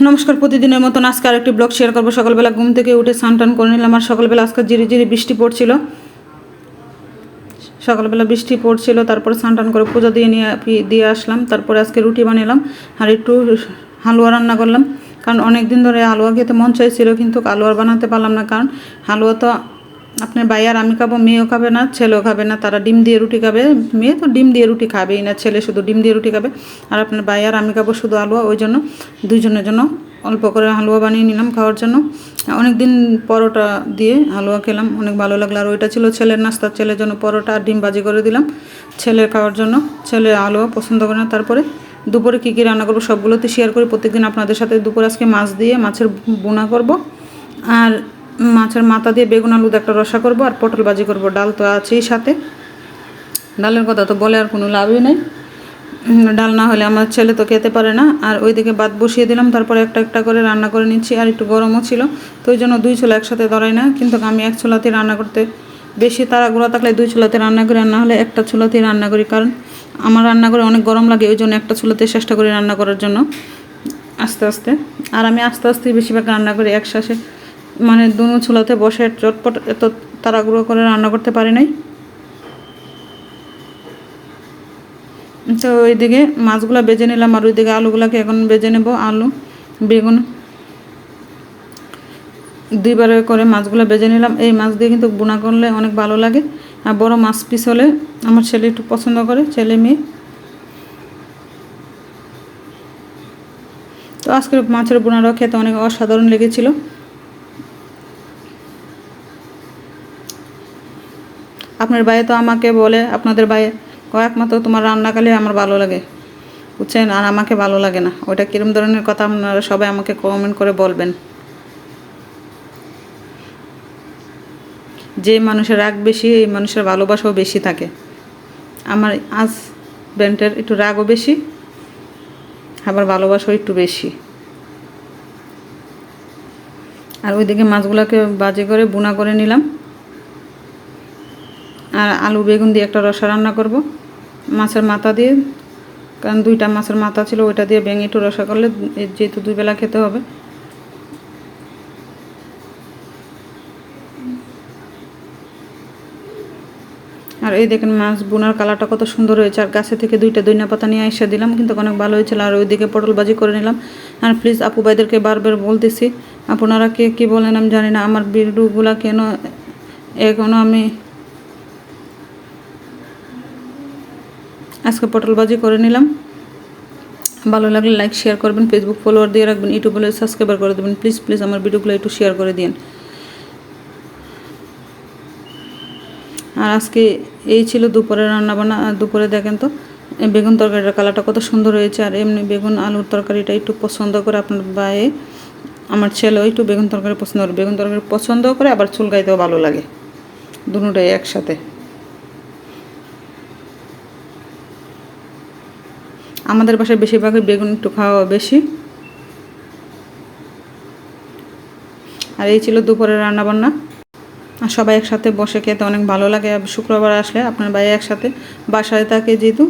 নমস্কার, প্রতিদিনের মতন আজকে আরেকটি ব্লগ শেয়ার করবো। সকালবেলা ঘুম থেকে উঠে স্নান টান করে নিলাম। আর সকালবেলা আজকে ঝিরি ঝিরি বৃষ্টি পড়ছিল, তারপরে স্নান টান করে পূজা দিয়ে আসলাম। তারপরে আজকে রুটি বানালাম আর একটু হালুয়া রান্না করলাম, কারণ অনেক দিন ধরে হালুয়া খেতে মন চাইছিল, কিন্তু হালুয়া বানাতে পারলাম না। কারণ হালুয়া তো আপনার ভাই আর আমি খাবো, মেয়েও খাবে না, ছেলেও খাবে না। তারা ডিম দিয়ে রুটি খাবে, মেয়ে তো ডিম দিয়ে রুটি খাবেই না, ছেলে শুধু ডিম দিয়ে রুটি খাবে। আর আপনার ভাই আর আমি খাবো শুধু হালুয়া। ওই জন্য দুইজনের জন্য অল্প করে হালুয়া বানিয়ে নিলাম খাওয়ার জন্য। অনেক দিন পরোটা দিয়ে হালুয়া খেলাম, অনেক ভালো লাগলো। আর ওইটা ছিল ছেলের নাস্তা, ছেলের জন্য পরোটা আর ডিম ভাজি করে দিলাম ছেলের খাওয়ার জন্য। ছেলে হালুয়া পছন্দ করে না। তারপরে দুপুরে কী কী রান্না করবো সবগুলোতে শেয়ার করি প্রত্যেকদিন আপনাদের সাথে। দুপুরে আজকে মাছ দিয়ে মাছের বোনা করব, আর মাছের মাথা দিয়ে বেগুন আলু দিয়ে একটা রসা করব, আর পটল ভাজি করব। ডাল তো আছেই সাথে, ডালের কথা তো বলে আর কোনো লাভই নেই। ডাল না হলে আমার ছেলে তো খেতে পারে না। আর ওইদিকে ভাত বসিয়ে দিলাম, তারপরে একটা একটা করে রান্না করে নিচ্ছি। আর একটু গরমও ছিল, তো ওই জন্য দুই চুলা একসাথে ধরাই না। কিন্তু আমি এক চুলাতেই রান্না করতে বেশি তাড়াগুড়া থাকলে দুই চুলাতে রান্না করি, আর না হলে একটা চুলাতেই রান্না করি। কারণ আমার রান্না করে অনেক গরম লাগে, ওই জন্য একটা চুলাতে চেষ্টা করি রান্না করার জন্য আস্তে আস্তে। আর আমি আস্তে আস্তে বেশিরভাগ রান্না করি, একসাথে মানে দুনো চুলাতে বসে চটপট এত তাড়াগুড়ো করে রান্না করতে পারি নাই। তো ওইদিকে মাছগুলো বেজে নিলাম, আর ওইদিকে আলুগুলোকে এখন বেজে নেব। আলু বেগুন দুইবারে করে মাছগুলো বেজে নিলাম। এই মাছ দিয়ে কিন্তু বোনা করলে অনেক ভালো লাগে। আর বড় মাছ পিস হলে আমার ছেলে একটু পছন্দ করে, ছেলে মেয়ে। তো আজকের মাছের বোনাটাও খেতে অনেক অসাধারণ লেগেছিল। আপনার ভাই তো আমাকে বলে, আপনাদের ভাই একমাত্র তোমার রান্না খালে আমার ভালো লাগে, বুঝছেন, আর আমাকে ভালো লাগে না। ওইটা কীরকম ধরনের কথা আপনারা সবাই আমাকে কমেন্ট করে বলবেন। যে মানুষের রাগ বেশি, এই মানুষের ভালোবাসাও বেশি থাকে। আমার হাজব্যান্ডের একটু রাগও বেশি, আবার ভালোবাসাও একটু বেশি। আর ওইদিকে মাছগুলোকে ভাজি করে বোনা করে নিলাম। আর আলু বেগুন দিয়ে একটা রসা রান্না করব মাছের মাথা দিয়ে, কারণ দুইটা মাছের মাথা ছিল, ওইটা দিয়ে ভেঙে একটু রসা করলে যেহেতু দুই বেলা খেতে হবে। আর এই দেখেন মাছ বোনার কালারটা কত সুন্দর হয়েছে। আর গাছে থেকে দুইটা ধনিয়া পাতা নিয়ে এসে দিলাম, কিন্তু অনেক ভালো হয়েছিল। আর ওইদিকে পটল ভাজি করে নিলাম। আর প্লিজ আপু ভাইদেরকে বারবার বলতেছি, আপনারা কে কী বলেন আমি জানি না, আমার ভিডিওগুলো কেন এখনও আমি আজকে পটল ভাজি করে নিলাম। ভালো লাগলে লাইক শেয়ার করবেন, ফেসবুক ফলোয়ার দিয়ে রাখবেন, ইউটিউবে সাবস্ক্রাইবার করে দেবেন। প্লিজ প্লিজ আমার ভিডিওগুলো একটু শেয়ার করে দিন। আর আজকে এই ছিল দুপুরের রান্নাবান্না। আর দুপুরে দেখেন তো বেগুন তরকারিটার কালারটা কত সুন্দর হয়েছে। আর এমনি বেগুন আলুর তরকারিটা একটু পছন্দ করে আপনার ভাই, আমার ছেলেও একটু বেগুন তরকারি পছন্দ করে। বেগুন তরকারি পছন্দ করে, আবার চুলকাইতেও ভালো লাগে, দুটোটাই একসাথে। আমাদের বাসায় বেশিরভাগই বেগুন একটু খাওয়া বেশি। আর এই ছিল দুপুরের রান্নাবান্না। আর সবাই একসাথে বসে খেতে অনেক ভালো লাগে। শুক্রবার আসলে আপনার ভাই একসাথে বাসায় থাকে যেহেতু।